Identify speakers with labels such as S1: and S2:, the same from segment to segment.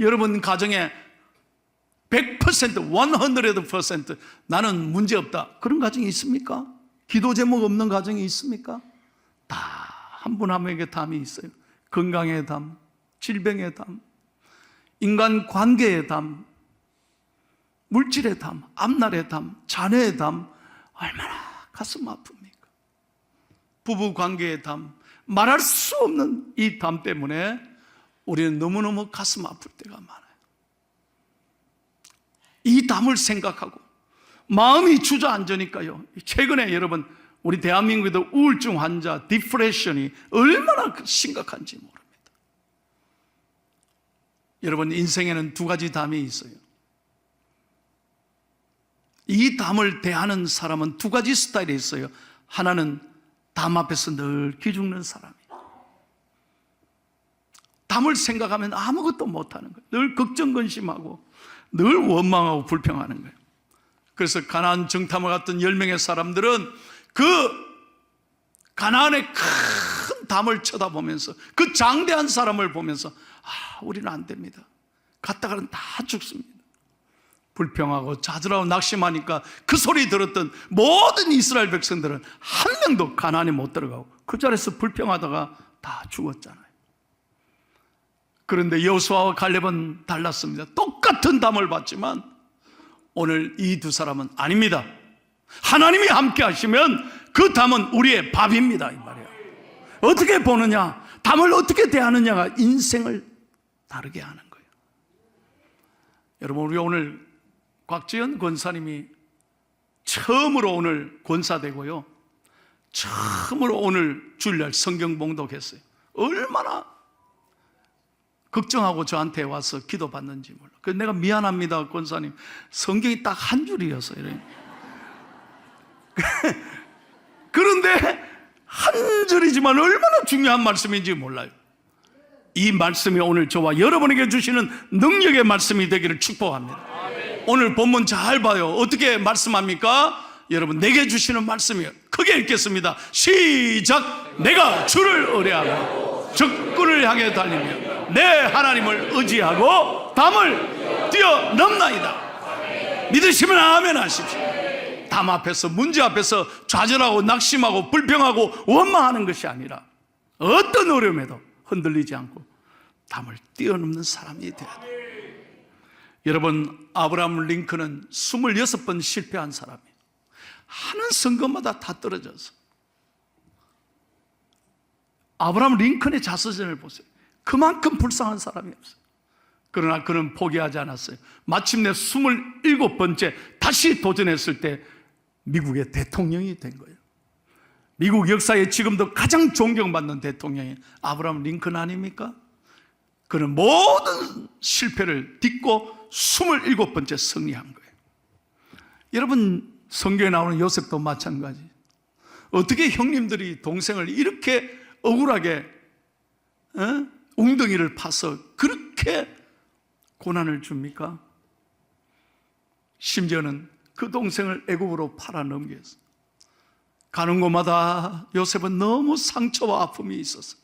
S1: 여러분 가정에 100%, 100% 나는 문제없다, 그런 가정이 있습니까? 기도 제목 없는 가정이 있습니까? 다 한 분 한 명에게 담이 있어요. 건강의 담, 질병의 담, 인간 관계의 담, 물질의 담, 앞날의 담, 자녀의 담, 얼마나 가슴 아픕니까? 부부 관계의 담, 말할 수 없는 이 담 때문에 우리는 너무너무 가슴 아플 때가 많아요. 이 담을 생각하고 마음이 주저앉으니까요, 최근에 여러분 우리 대한민국에도 우울증 환자, 디프레션이 얼마나 심각한지 모릅니다. 여러분, 인생에는 두 가지 담이 있어요. 이 담을 대하는 사람은 두 가지 스타일이 있어요. 하나는 담 앞에서 늘 기죽는 사람이에요. 담을 생각하면 아무것도 못하는 거예요. 늘 걱정근심하고 늘 원망하고 불평하는 거예요. 그래서 가나안 정탐을 갔던 10명의 사람들은 그 가나안의 큰 담을 쳐다보면서, 그 장대한 사람을 보면서 우리는 안 됩니다, 갔다가는 다 죽습니다. 불평하고 좌절하고 낙심하니까 그 소리 들었던 모든 이스라엘 백성들은 한 명도 가나안에 못 들어가고 그 자리에서 불평하다가 다 죽었잖아요. 그런데 여호수아와 갈렙은 달랐습니다. 똑같은 담을 받지만 오늘 이 두 사람은 아닙니다. 하나님이 함께 하시면 그 담은 우리의 밥입니다, 이 말이에요. 어떻게 보느냐, 담을 어떻게 대하느냐가 인생을 다르게 하는 거예요. 여러분, 우리 오늘 곽지연 권사님이 처음으로 오늘 권사되고요, 처음으로 오늘 주일날 성경 봉독했어요. 얼마나 걱정하고 저한테 와서 기도받는지 몰라. 그래서 내가 미안합니다, 권사님, 성경이 딱 한 줄이었어요. 그런데 한 줄이지만 얼마나 중요한 말씀인지 몰라요. 이 말씀이 오늘 저와 여러분에게 주시는 능력의 말씀이 되기를 축복합니다. 오늘 본문 잘 봐요. 어떻게 말씀합니까? 여러분, 내게 주시는 말씀이에요. 크게 읽겠습니다. 시작. 내가 주를 의뢰하고 적군을 향해 달리며 내 하나님을 의지하고 담을 뛰어넘나이다. 믿으시면 아멘 하십시오. 담 앞에서, 문제 앞에서 좌절하고 낙심하고 불평하고 원망하는 것이 아니라 어떤 어려움에도 흔들리지 않고 담을 뛰어넘는 사람이 되어야 돼요. 여러분, 아브라함 링컨은 26번 실패한 사람이에요. 하는 선거마다 다 떨어져서. 아브라함 링컨의 자서전을 보세요. 그만큼 불쌍한 사람이 없어요. 그러나 그는 포기하지 않았어요. 마침내 27번째 다시 도전했을 때 미국의 대통령이 된 거예요. 미국 역사에 지금도 가장 존경받는 대통령이 아브라함 링컨 아닙니까? 그는 모든 실패를 딛고 27번째 승리한 거예요. 여러분, 성경에 나오는 요셉도 마찬가지. 어떻게 형님들이 동생을 이렇게 억울하게 웅덩이를 파서 그렇게 고난을 줍니까? 심지어는 그 동생을 애굽으로 팔아 넘겼어요. 가는 곳마다 요셉은 너무 상처와 아픔이 있었어요.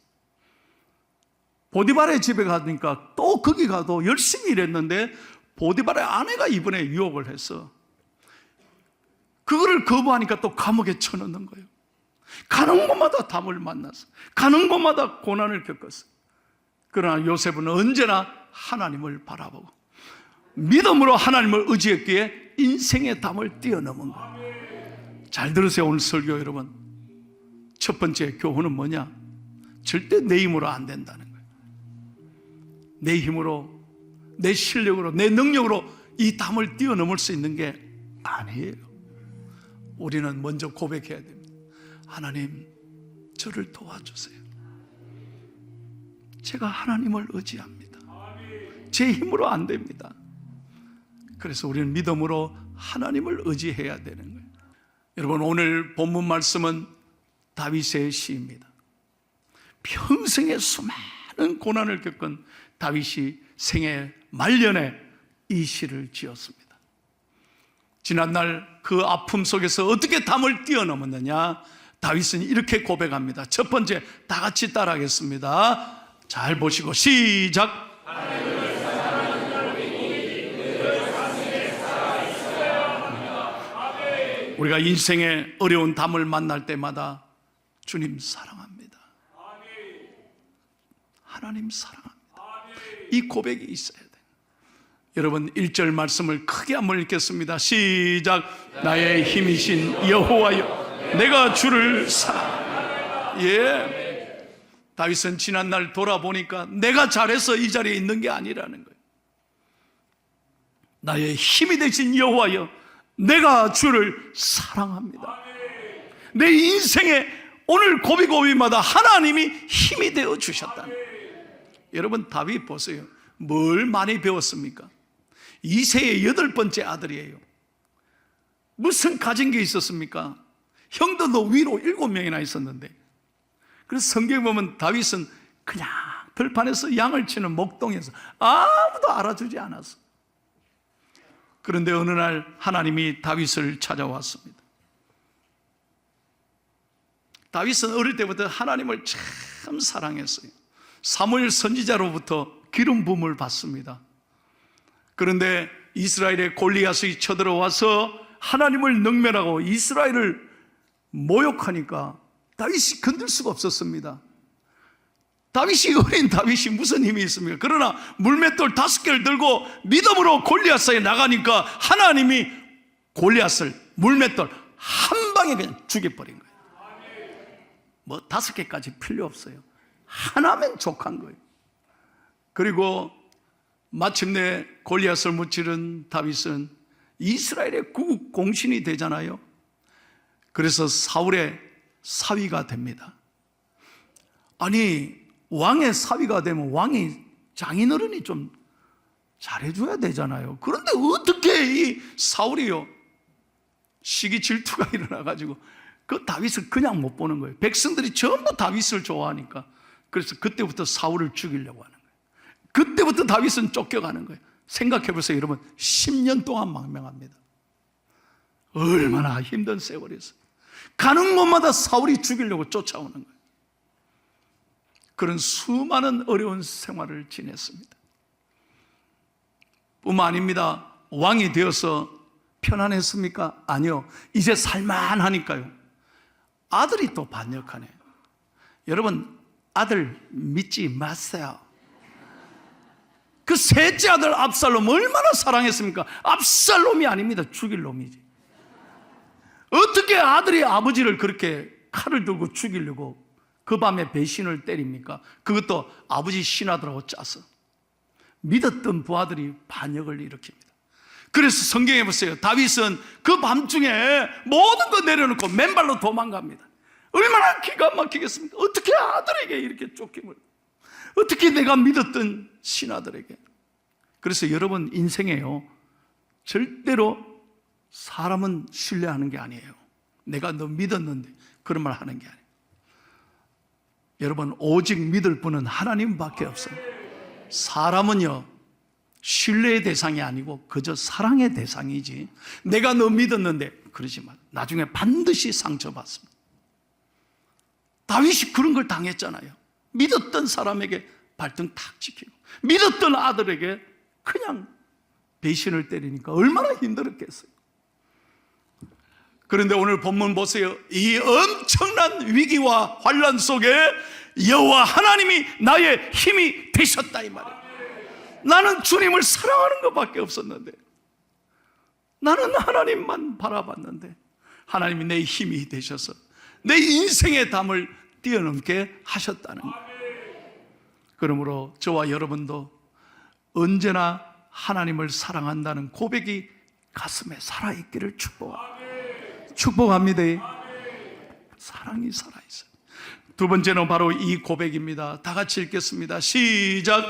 S1: 보디발의 집에 가니까 또 거기 가도 열심히 일했는데 보디발의 아내가 이번에 유혹을 해서 그거를 거부하니까 또 감옥에 쳐넣는 거예요. 가는 곳마다 담을 만났어. 가는 곳마다 고난을 겪었어요. 그러나 요셉은 언제나 하나님을 바라보고 믿음으로 하나님을 의지했기에 인생의 담을 뛰어넘은 거예요. 잘 들으세요, 오늘 설교 여러분. 첫 번째 교훈은 뭐냐? 절대 내 힘으로 안 된다는 거예요. 내 힘으로, 내 실력으로, 내 능력으로 이 담을 뛰어넘을 수 있는 게 아니에요. 우리는 먼저 고백해야 됩니다. 하나님, 저를 도와주세요. 제가 하나님을 의지합니다. 제 힘으로 안 됩니다. 그래서 우리는 믿음으로 하나님을 의지해야 되는 거예요. 여러분, 오늘 본문 말씀은 다윗의 시입니다. 평생에 수많은 고난을 겪은 다윗이 생애 말년에 이 시를 지었습니다. 지난날 그 아픔 속에서 어떻게 담을 뛰어넘었느냐? 다윗은 이렇게 고백합니다. 첫 번째, 다 같이 따라하겠습니다. 잘 보시고 시작. 하나님을 사랑하는 우리가 인생의 어려운 담을 만날 때마다 주님 사랑합니다, 하나님 사랑합니다, 이 고백이 있어야 돼요. 여러분 1절 말씀을 크게 한번 읽겠습니다. 시작. 나의 힘이신 여호와여, 내가 주를 사랑합니다. 예, 다윗은 지난날 돌아보니까 내가 잘해서 이 자리에 있는 게 아니라는 거예요. 나의 힘이 되신 여호와여, 내가 주를 사랑합니다. 내 인생에 오늘 고비고비마다 하나님이 힘이 되어 주셨다는 거예요. 여러분 다윗 보세요. 뭘 많이 배웠습니까? 이새의 8번째 아들이에요. 무슨 가진 게 있었습니까? 형들도 위로 7명이나 있었는데, 그래서 성경에 보면 다윗은 그냥 들판에서 양을 치는 목동에서 아무도 알아주지 않았어. 그런데 어느 날 하나님이 다윗을 찾아왔습니다. 다윗은 어릴 때부터 하나님을 참 사랑했어요. 사무엘 선지자로부터 기름 부음을 받습니다. 그런데 이스라엘의 골리앗이 쳐들어와서 하나님을 능멸하고 이스라엘을 모욕하니까 다윗이 건들 수가 없었습니다. 다윗이 어린 다윗이 무슨 힘이 있습니까? 그러나 물맷돌 5개를 들고 믿음으로 골리앗에 나가니까 하나님이 골리앗을 물맷돌 한 방에 그냥 죽여버린 거예요. 뭐 5개까지 필요 없어요. 하나면 족한 거예요. 그리고 마침내 골리앗을 무찌른 다윗은 이스라엘의 구국 공신이 되잖아요. 그래서 사울의 사위가 됩니다. 아니, 왕의 사위가 되면 왕이 장인어른이 좀 잘해줘야 되잖아요. 그런데 어떻게 이 사울이요, 시기 질투가 일어나가지고 그 다윗을 그냥 못 보는 거예요. 백성들이 전부 다윗을 좋아하니까. 그래서 그때부터 사울을 죽이려고 하는 거예요. 그때부터 다윗은 쫓겨가는 거예요. 생각해 보세요 여러분. 10년 동안 망명합니다. 얼마나 힘든 세월이었어요. 가는 곳마다 사울이 죽이려고 쫓아오는 거예요. 그런 수많은 어려운 생활을 지냈습니다. 뿐만 아닙니다. 왕이 되어서 편안했습니까? 아니요. 이제 살만하니까요. 아들이 또 반역하네. 여러분, 아들 믿지 마세요. 그 셋째 아들 압살롬 얼마나 사랑했습니까? 압살롬이 아닙니다. 죽일 놈이지. 어떻게 아들이 아버지를 그렇게 칼을 들고 죽이려고 그 밤에 배신을 때립니까? 그것도 아버지 신하들하고 짜서. 믿었던 부하들이 반역을 일으킵니다. 그래서 성경에 보세요. 다윗은 그 밤중에 모든 거 내려놓고 맨발로 도망갑니다. 얼마나 기가 막히겠습니까? 어떻게 아들에게 이렇게 쫓김을, 어떻게 내가 믿었던 신하들에게. 그래서 여러분 인생에요, 절대로 사람은 신뢰하는 게 아니에요. 내가 너 믿었는데 그런 말 하는 게 아니에요. 여러분, 오직 믿을 분은 하나님밖에 없습니다. 사람은요, 신뢰의 대상이 아니고 그저 사랑의 대상이지, 내가 너 믿었는데 그러지 마. 나중에 반드시 상처받습니다. 다윗이 그런 걸 당했잖아요. 믿었던 사람에게 발등 탁 찍히고 믿었던 아들에게 그냥 배신을 때리니까 얼마나 힘들었겠어요. 그런데 오늘 본문 보세요. 이 엄청난 위기와 환난 속에 여호와 하나님이 나의 힘이 되셨다 이 말이에요. 나는 주님을 사랑하는 것밖에 없었는데, 나는 하나님만 바라봤는데 하나님이 내 힘이 되셔서 내 인생의 담을 뛰어넘게 하셨다는 거예요. 그러므로 저와 여러분도 언제나 하나님을 사랑한다는 고백이 가슴에 살아있기를 축복합니다. 사랑이 살아있어요. 두 번째는 바로 이 고백입니다. 다 같이 읽겠습니다. 시작.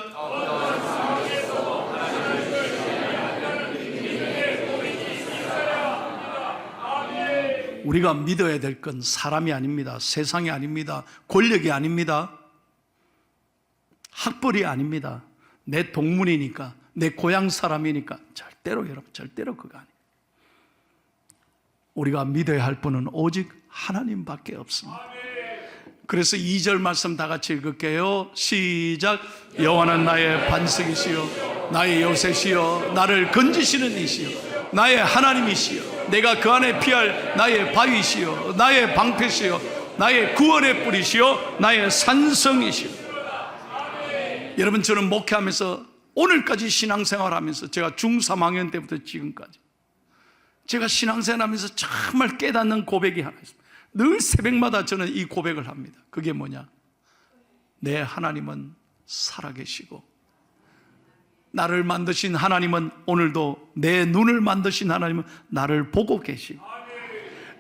S1: 우리가 믿어야 될 건 사람이 아닙니다. 세상이 아닙니다. 권력이 아닙니다. 학벌이 아닙니다. 내 동문이니까, 내 고향 사람이니까 절대로, 여러분, 절대로 그거 아니에요. 우리가 믿어야 할 분은 오직 하나님밖에 없습니다. 그래서 2절 말씀 다 같이 읽을게요. 시작. 여호와는 나의 반석이시요 나의 요새시요 나를 건지시는 이시요 나의 하나님이시요 내가 그 안에 피할 나의 바위시요 나의 방패시요 나의 구원의 뿌리시요 나의 산성이시요. 여러분, 저는 목회하면서 오늘까지 신앙생활하면서 제가 중3학년 때부터 지금까지 제가 신앙생활하면서 정말 깨닫는 고백이 하나 있습니다. 늘 새벽마다 저는 이 고백을 합니다. 그게 뭐냐? 내 하나님은 살아계시고 나를 만드신 하나님은 오늘도 내 눈을 만드신 하나님은 나를 보고 계시고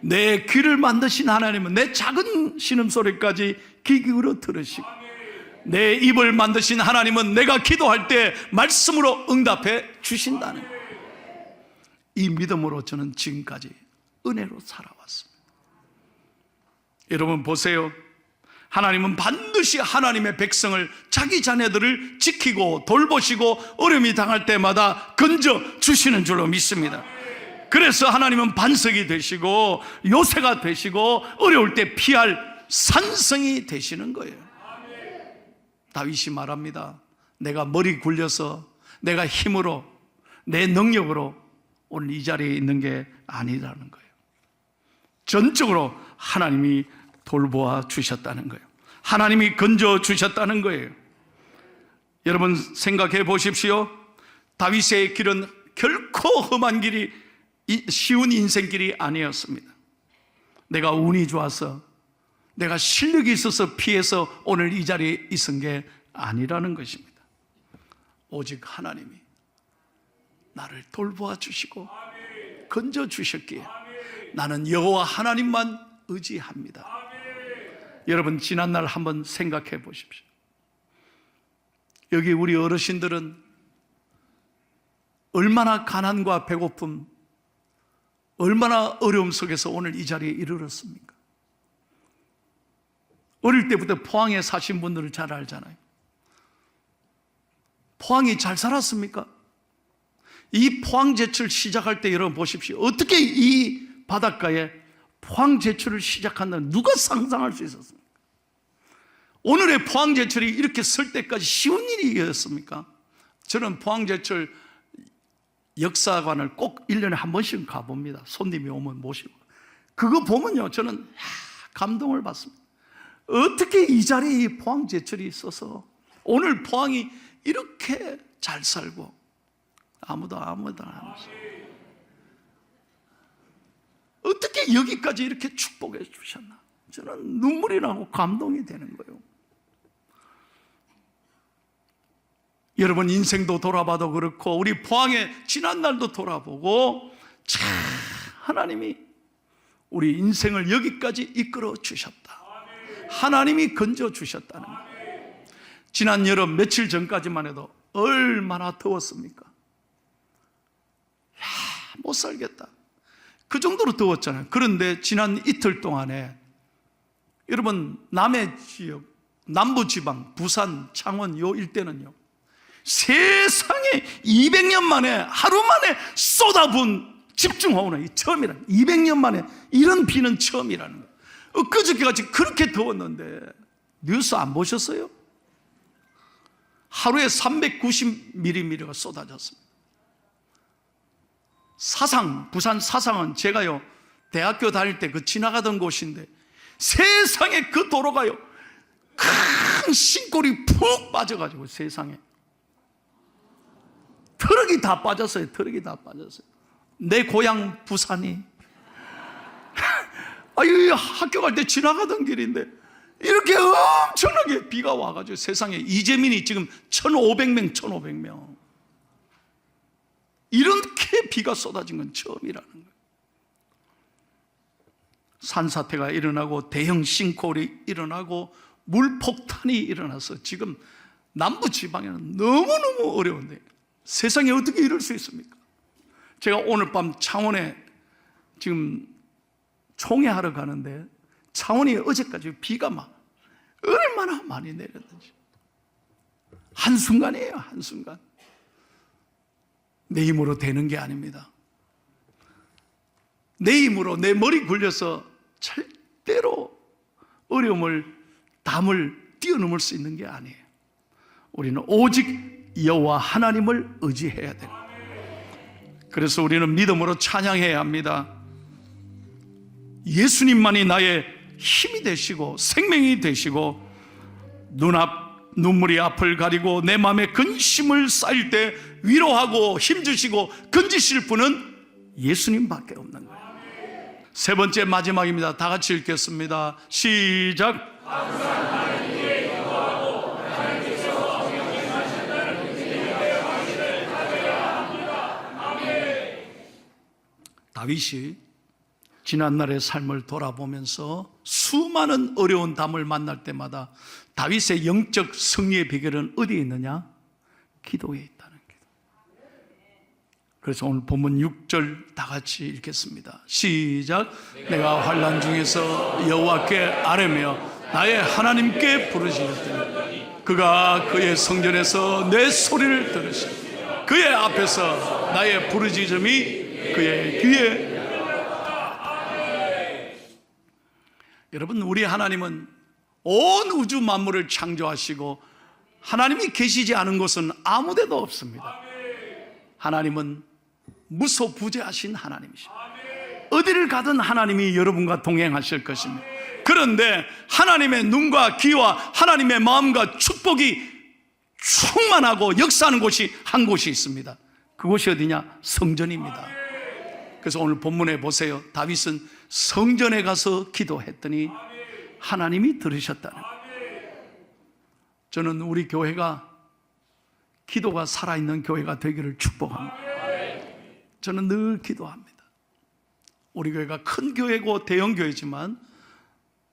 S1: 내 귀를 만드신 하나님은 내 작은 신음소리까지 귀 기울여 들으시고 내 입을 만드신 하나님은 내가 기도할 때 말씀으로 응답해 주신다는 거예요. 이 믿음으로 저는 지금까지 은혜로 살아왔습니다. 여러분 보세요. 하나님은 반드시 하나님의 백성을, 자기 자녀들을 지키고 돌보시고 어려움이 당할 때마다 건져 주시는 줄로 믿습니다. 그래서 하나님은 반석이 되시고 요새가 되시고 어려울 때 피할 산성이 되시는 거예요. 다윗이 말합니다. 내가 머리 굴려서 내가 힘으로 내 능력으로 오늘 이 자리에 있는 게 아니라는 거예요. 전적으로 하나님이 돌보아 주셨다는 거예요. 하나님이 건져 주셨다는 거예요. 여러분 생각해 보십시오. 다윗의 길은 결코 험한 길이, 쉬운 인생길이 아니었습니다. 내가 운이 좋아서, 내가 실력이 있어서 피해서 오늘 이 자리에 있은 게 아니라는 것입니다. 오직 하나님이 나를 돌보아 주시고 건져 주셨기에 나는 여호와 하나님만 의지합니다. 여러분 지난날 한번 생각해 보십시오. 여기 우리 어르신들은 얼마나 가난과 배고픔, 얼마나 어려움 속에서 오늘 이 자리에 이르렀습니까? 어릴 때부터 포항에 사신 분들은 잘 알잖아요. 포항이 잘 살았습니까? 이 포항제철 시작할 때 여러분 보십시오. 어떻게 이 바닷가에 포항제철을 시작한다는, 누가 상상할 수 있었습니까? 오늘의 포항제철이 이렇게 설 때까지 쉬운 일이었습니까? 저는 포항제철 역사관을 꼭 1년에 한 번씩 가봅니다. 손님이 오면 모시고. 그거 보면요, 저는 감동을 받습니다. 어떻게 이 자리에 이 포항제철이 있어서 오늘 포항이 이렇게 잘 살고 아무도 안 하면서 어떻게 여기까지 이렇게 축복해 주셨나? 저는 눈물이 나고 감동이 되는 거예요. 여러분 인생도 돌아봐도 그렇고 우리 포항의 지난날도 돌아보고 참 하나님이 우리 인생을 여기까지 이끌어 주셨다. 하나님이 건져 주셨다는 거예요. 지난 여름 며칠 전까지만 해도 얼마나 더웠습니까? 못 살겠다. 그 정도로 더웠잖아요. 그런데 지난 이틀 동안에 여러분 남해 지역, 남부지방, 부산, 창원 요 일대는요, 세상에 200년 만에 하루 만에 쏟아부은 집중호우는 처음이라는, 200년 만에 이런 비는 처음이라는 거예요. 엊그저께같이 그렇게 더웠는데 뉴스 안 보셨어요? 하루에 390mm가 쏟아졌습니다. 사상, 부산 사상은 제가요 대학교 다닐 때 그 지나가던 곳인데 세상에 그 도로가요 큰 신골이 푹 빠져가지고 세상에 트럭이 다 빠졌어요. 트럭이 다 빠졌어요. 내 고향 부산이 아유, 학교 갈 때 지나가던 길인데 이렇게 엄청나게 비가 와가지고 세상에 이재민이 지금 1,500명 이렇게 비가 쏟아진 건 처음이라는 거예요. 산사태가 일어나고 대형 싱크홀이 일어나고 물폭탄이 일어나서 지금 남부지방에는 너무너무 어려운데 세상에 어떻게 이럴 수 있습니까? 제가 오늘 밤 창원에 지금 총회하러 가는데 창원이 어제까지 비가 막 얼마나 많이 내렸는지 한순간이에요. 한순간. 내 힘으로 되는 게 아닙니다. 내 힘으로 내 머리 굴려서 절대로 어려움을, 담을 뛰어넘을 수 있는 게 아니에요. 우리는 오직 여호와 하나님을 의지해야 돼요. 그래서 우리는 믿음으로 찬양해야 합니다. 예수님만이 나의 힘이 되시고 생명이 되시고 눈물이 앞을 가리고 내 마음에 근심을 쌓일 때 위로하고 힘주시고 건지실 분은 예수님밖에 없는 거예요. 세 번째 마지막입니다. 다 같이 읽겠습니다. 시작. 다윗이 지난날의 삶을 돌아보면서 수많은 어려운 담을 만날 때마다 다윗의 영적 승리의 비결은 어디에 있느냐? 기도에 있다는 기도. 그래서 오늘 본문 6절 다 같이 읽겠습니다. 시작. 내가 환난 중에서 여호와께 아뢰며 나의 하나님께 부르짖었더니 그가 그의 성전에서 내 소리를 들으시고 그의 앞에서 나의 부르짖음이 그의 귀에. 여러분, 우리 하나님은 온 우주 만물을 창조하시고 하나님이 계시지 않은 곳은 아무데도 없습니다. 하나님은 무소부재하신 하나님이십니다. 어디를 가든 하나님이 여러분과 동행하실 것입니다. 그런데 하나님의 눈과 귀와 하나님의 마음과 축복이 충만하고 역사하는 곳이 한 곳이 있습니다. 그곳이 어디냐? 성전입니다. 그래서 오늘 본문에 보세요. 다윗은 성전에 가서 기도했더니 하나님이 들으셨다는 거예요. 저는 우리 교회가 기도가 살아있는 교회가 되기를 축복합니다. 저는 늘 기도합니다. 우리 교회가 큰 교회고 대형 교회지만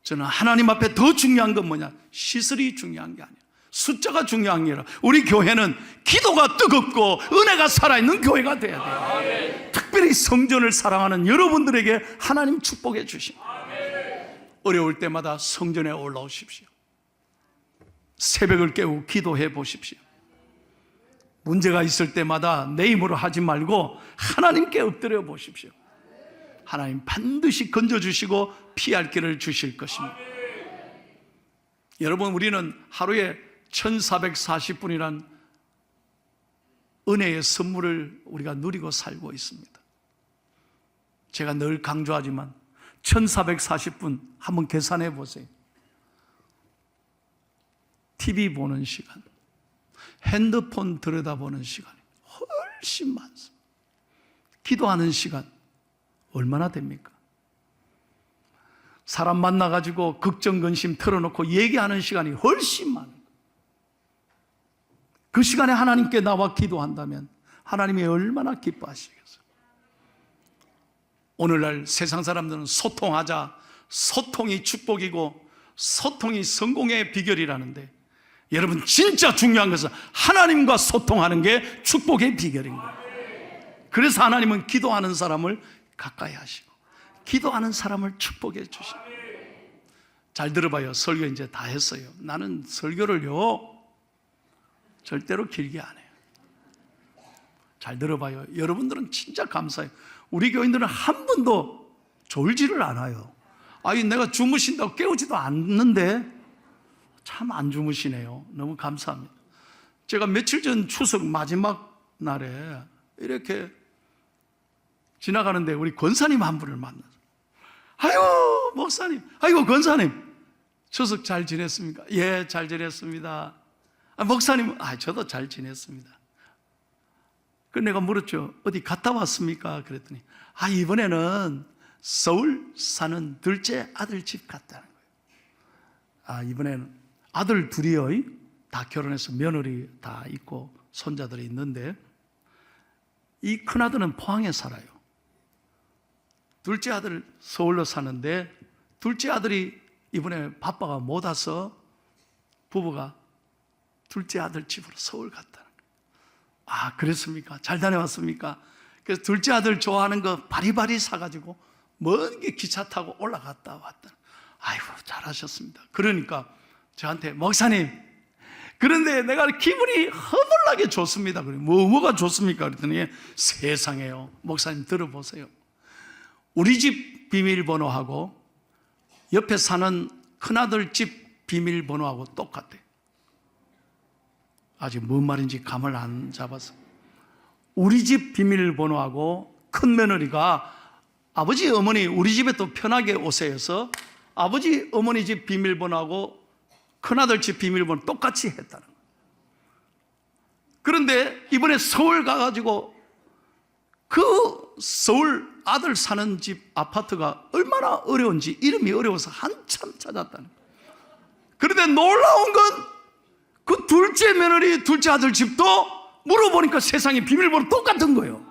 S1: 저는 하나님 앞에 더 중요한 건 뭐냐? 시설이 중요한 게 아니에요. 숫자가 중요한 게 아니라 우리 교회는 기도가 뜨겁고 은혜가 살아있는 교회가 돼야 돼요. 특별히 성전을 사랑하는 여러분들에게 하나님 축복해 주십니다. 어려울 때마다 성전에 올라오십시오. 새벽을 깨우고 기도해 보십시오. 문제가 있을 때마다 내 힘으로 하지 말고 하나님께 엎드려 보십시오. 하나님 반드시 건져주시고 피할 길을 주실 것입니다. 여러분, 우리는 하루에 1440분이란 은혜의 선물을 우리가 누리고 살고 있습니다. 제가 늘 강조하지만 1440분 한번 계산해 보세요. TV 보는 시간, 핸드폰 들여다보는 시간이 훨씬 많습니다. 기도하는 시간 얼마나 됩니까? 사람 만나가지고 걱정, 근심 털어놓고 얘기하는 시간이 훨씬 많아요. 그 시간에 하나님께 나와 기도한다면 하나님이 얼마나 기뻐하시겠어요? 오늘날 세상 사람들은 소통하자, 소통이 축복이고 소통이 성공의 비결이라는데, 여러분 진짜 중요한 것은 하나님과 소통하는 게 축복의 비결인 거예요. 그래서 하나님은 기도하는 사람을 가까이 하시고 기도하는 사람을 축복해 주시고. 잘 들어봐요. 설교 이제 다 했어요. 나는 설교를요 절대로 길게 안 해요. 잘 들어봐요. 여러분들은 진짜 감사해요. 우리 교인들은 한 번도 졸지를 않아요. 아니, 내가 주무신다고 깨우지도 않는데 참 안 주무시네요. 너무 감사합니다. 제가 며칠 전 추석 마지막 날에 이렇게 지나가는데 우리 권사님 한 분을 만났어요. 아이고 목사님, 아이고 권사님, 추석 잘 지냈습니까? 예, 잘 지냈습니다. 목사님, 저도 잘 지냈습니다. 그 내가 물었죠. 어디 갔다 왔습니까? 그랬더니 이번에는 서울 사는 둘째 아들 집 갔다는 거예요. 이번에는 아들 둘이요, 다 결혼해서 며느리 다 있고 손자들이 있는데, 이 큰아들은 포항에 살아요. 둘째 아들 서울로 사는데, 둘째 아들이 이번에 바빠가 못 와서 부부가 둘째 아들 집으로 서울 갔다는 거예요. 그랬습니까? 잘 다녀왔습니까? 그래서 둘째 아들 좋아하는 거 바리바리 사가지고 먼 게 기차 타고 올라갔다 왔다. 아이고 잘하셨습니다. 그러니까 저한테, 목사님, 그런데 내가 기분이 허물나게 좋습니다. 그래, 뭐가 좋습니까? 그랬더니 세상에요, 목사님 들어보세요. 우리 집 비밀번호하고 옆에 사는 큰아들 집 비밀번호하고 똑같아요. 아직 뭔 말인지 감을 안 잡아서. 우리 집 비밀번호하고 큰 며느리가 아버지 어머니 우리 집에 또 편하게 오세요 해서 아버지 어머니 집 비밀번호하고 큰아들 집 비밀번호 똑같이 했다는 거예요. 그런데 이번에 서울 가가지고 그 서울 아들 사는 집 아파트가 얼마나 어려운지, 이름이 어려워서 한참 찾았다는 거예요. 그런데 놀라운 건 그 둘째 며느리 둘째 아들 집도 물어보니까 세상에 비밀번호 똑같은 거예요.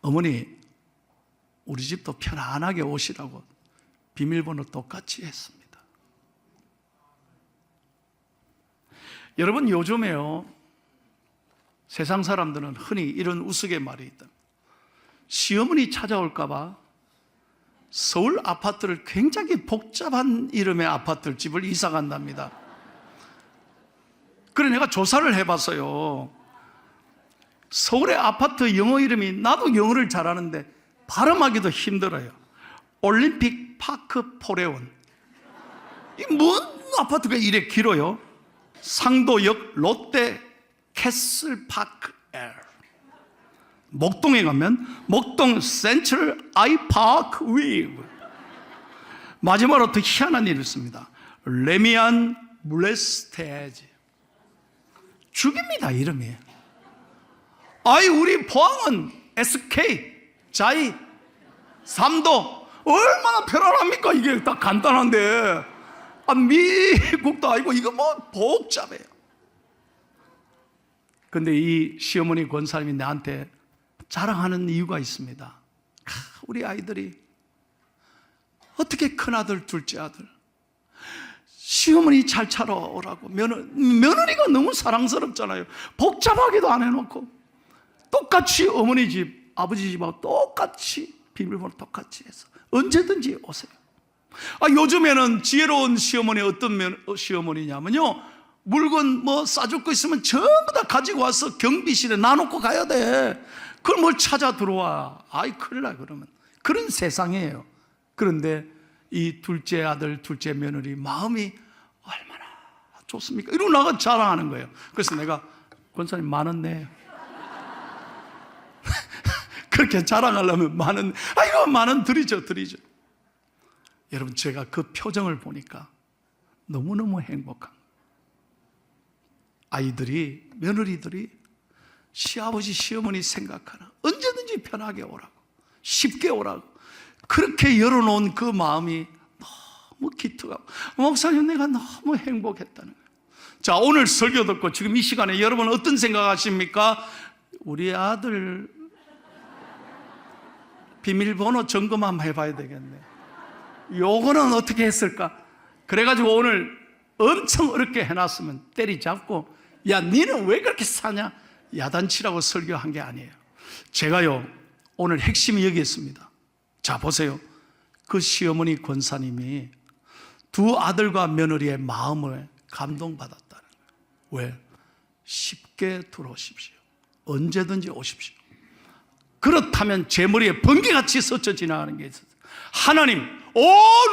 S1: 어머니 우리 집도 편안하게 오시라고 비밀번호 똑같이 했습니다. 여러분, 요즘에요 세상 사람들은 흔히 이런 우스갯말이 있다. 시어머니 찾아올까 봐 서울 아파트를 굉장히 복잡한 이름의 아파트 집을 이사 간답니다. 그래 내가 조사를 해봤어요. 서울의 아파트 영어 이름이, 나도 영어를 잘하는데 발음하기도 힘들어요. 올림픽 파크 포레온. 이 뭔 아파트가 이래 길어요? 상도역 롯데 캐슬 파크 엘. 목동에 가면 목동 센트럴 아이 파크 위. 마지막으로 더 희한한 일을 씁니다. 레미안 블레스테지. 죽입니다 이름이. 아이 우리 포항은 SK 자이 3도 얼마나 편안합니까? 이게 딱 간단한데 미국도 아니고 이거 뭐 복잡해요. 근데 이 시어머니 권사님이 나한테 자랑하는 이유가 있습니다. 우리 아이들이 어떻게 큰아들 둘째 아들 시어머니 잘 차려오라고, 며느리가 너무 사랑스럽잖아요. 복잡하게도 안 해놓고 똑같이 어머니 집 아버지 집하고 똑같이 비밀번호 똑같이 해서 언제든지 오세요. 요즘에는 지혜로운 시어머니 어떤 시어머니냐면요, 물건 뭐 싸줄 거 있으면 전부 다 가지고 와서 경비실에 놔놓고 가야 돼. 그걸 뭘 찾아 들어와. 큰일 나 그러면. 그런 세상이에요. 그런데 이 둘째 아들 둘째 며느리 마음이 얼마나 좋습니까? 이러고 나가 자랑하는 거예요. 그래서 내가 권사님 10,000원 내요. 그렇게 자랑하려면 10,000원, 이거 10,000원 드리죠. 여러분, 제가 그 표정을 보니까 너무너무 행복한 거예요. 아이들이, 며느리들이 시아버지 시어머니 생각하나 언제든지 편하게 오라고, 쉽게 오라고 그렇게 열어놓은 그 마음이 너무 기특하고, 목사님 내가 너무 행복했다는 거예요. 자, 오늘 설교 듣고 지금 이 시간에 여러분 어떤 생각하십니까? 우리 아들 비밀번호 점검 한번 해봐야 되겠네. 요거는 어떻게 했을까? 그래가지고 오늘 엄청 어렵게 해놨으면 때리잡고, 야 니는 왜 그렇게 사냐? 야단치라고 설교한 게 아니에요. 제가요 오늘 핵심이 여기 있습니다. 자 보세요. 그 시어머니 권사님이 두 아들과 며느리의 마음을 감동받았다는 거예요. 왜? 쉽게 들어오십시오. 언제든지 오십시오. 그렇다면 제 머리에 번개같이 스쳐 지나가는 게 있어요. 하나님 온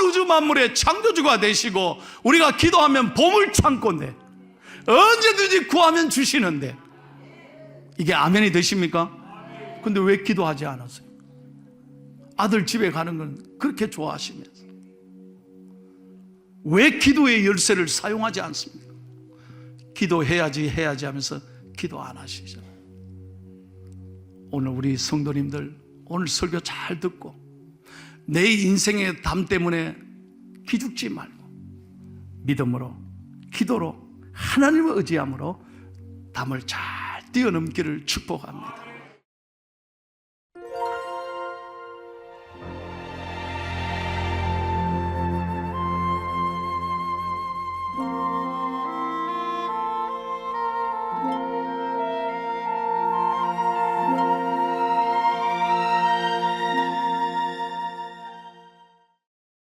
S1: 우주 만물의 창조주가 되시고 우리가 기도하면 보물창고인데 언제든지 구하면 주시는데, 이게 아멘이 되십니까? 근데 왜 기도하지 않았어요? 아들 집에 가는 건 그렇게 좋아하시면서 왜 기도의 열쇠를 사용하지 않습니까? 기도해야지 하면서 기도 안 하시잖아요. 오늘 우리 성도님들 오늘 설교 잘 듣고 내 인생의 담 때문에 기죽지 말고 믿음으로 기도로 하나님을 의지함으로 담을 잘 뛰어넘기를 축복합니다.